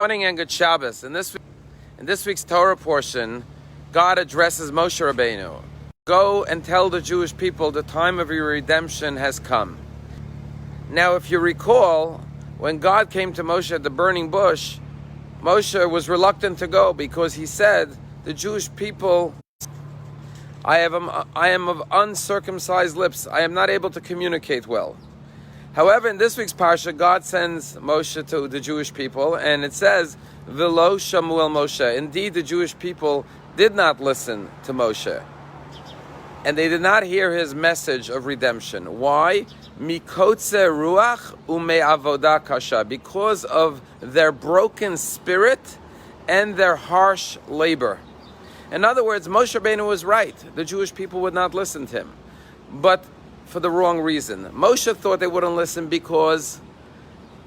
Morning and good Shabbos. In this week's Torah portion, God addresses Moshe Rabbeinu. Go and tell the Jewish people the time of your redemption has come. Now, if you recall, when God came to Moshe at the burning bush, Moshe was reluctant to go because he said, the Jewish people, I am of uncircumcised lips. I am not able to communicate well. However, in this week's parsha, God sends Moshe to the Jewish people, and it says, V'lo shamu el Moshe. Indeed, the Jewish people did not listen to Moshe, and they did not hear his message of redemption. Why? Mikotze ruach ume'avoda kasha. Because of their broken spirit and their harsh labor. In other words, Moshe Rabbeinu was right. The Jewish people would not listen to him. But for the wrong reason. Moshe thought they wouldn't listen because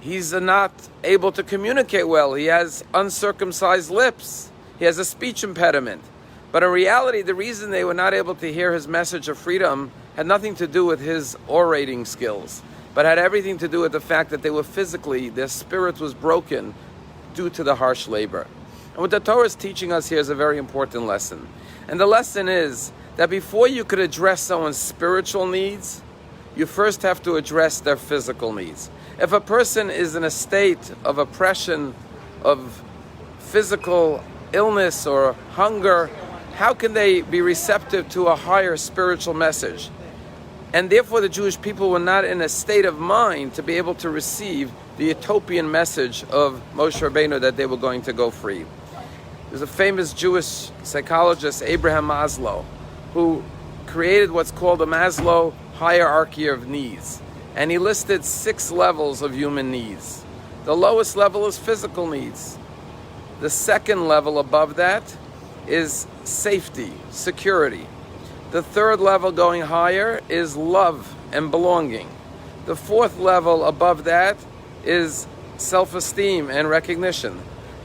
he's not able to communicate well. He has uncircumcised lips. He has a speech impediment. But in reality, the reason they were not able to hear his message of freedom had nothing to do with his orating skills, but had everything to do with the fact that they were physically, their spirit was broken due to the harsh labor. And what the Torah is teaching us here is a very important lesson. And the lesson is that before you could address someone's spiritual needs, you first have to address their physical needs. If a person is in a state of oppression, of physical illness or hunger, how can they be receptive to a higher spiritual message? And therefore the Jewish people were not in a state of mind to be able to receive the utopian message of Moshe Rabbeinu that they were going to go free. There's a famous Jewish psychologist, Abraham Maslow, who created what's called the Maslow hierarchy of needs. And he listed 6 levels of human needs. The lowest level is physical needs. The second level above that is safety, security. The third level going higher is love and belonging. The fourth level above that is self-esteem and recognition.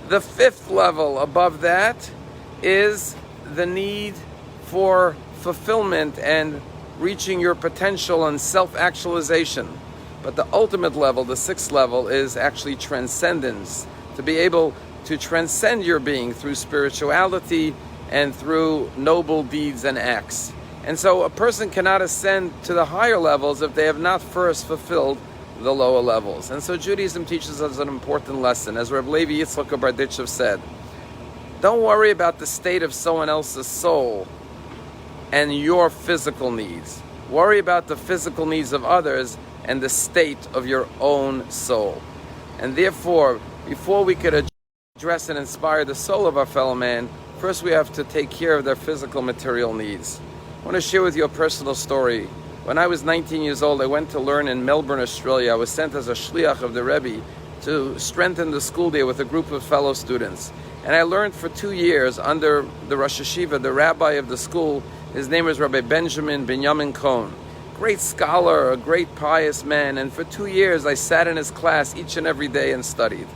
The fifth level above that is the need for fulfillment and reaching your potential and self-actualization. But the ultimate level, the 6th level, is actually transcendence, to be able to transcend your being through spirituality and through noble deeds and acts. And so a person cannot ascend to the higher levels if they have not first fulfilled the lower levels. And so Judaism teaches us an important lesson. As Rabbi Levi Yitzchak of Berditchev said, don't worry about the state of someone else's soul and your physical needs. Worry about the physical needs of others and the state of your own soul. And therefore, before we could address and inspire the soul of our fellow man, first we have to take care of their physical material needs. I want to share with you a personal story. When I was 19 years old, I went to learn in Melbourne, Australia. I was sent as a shliach of the Rabbi to strengthen the school there with a group of fellow students. And I learned for 2 years under the Rosh Hashiva, the rabbi of the school. His name was Rabbi Benjamin Binyamin Cohen. Great scholar, a great pious man. And for 2 years, I sat in his class each and every day and studied.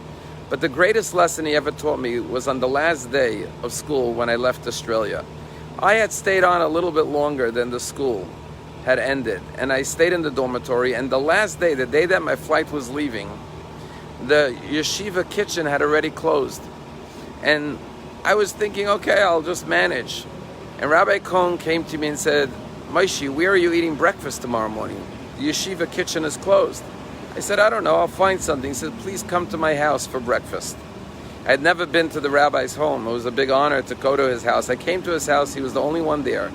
But the greatest lesson he ever taught me was on the last day of school when I left Australia. I had stayed on a little bit longer than the school had ended, and I stayed in the dormitory, and the last day, the day that my flight was leaving, the yeshiva kitchen had already closed. And I was thinking, okay, I'll just manage. And Rabbi Cohen came to me and said, Moshe, where are you eating breakfast tomorrow morning? The yeshiva kitchen is closed. I said, I don't know, I'll find something. He said, please come to my house for breakfast. I had never been to the rabbi's home. It was a big honor to go to his house. I came to his house, he was the only one there.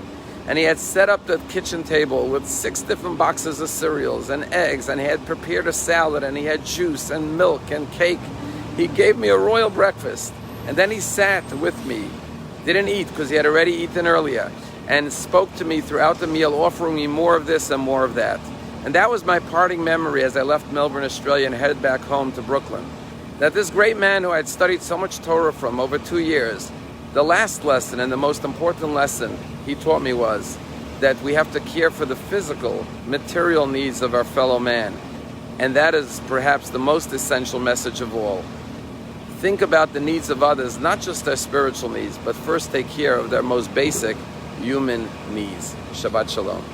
And he had set up the kitchen table with 6 different boxes of cereals and eggs, and he had prepared a salad, and he had juice and milk and cake. He gave me a royal breakfast. And then he sat with me, didn't eat because he had already eaten earlier, and spoke to me throughout the meal, offering me more of this and more of that. And that was my parting memory as I left Melbourne, Australia, and headed back home to Brooklyn. That this great man who I had studied so much Torah from over 2 years, the last lesson and the most important lesson he taught me was that we have to care for the physical, material needs of our fellow man. And that is perhaps the most essential message of all. Think about the needs of others, not just their spiritual needs, but first take care of their most basic human needs. Shabbat Shalom.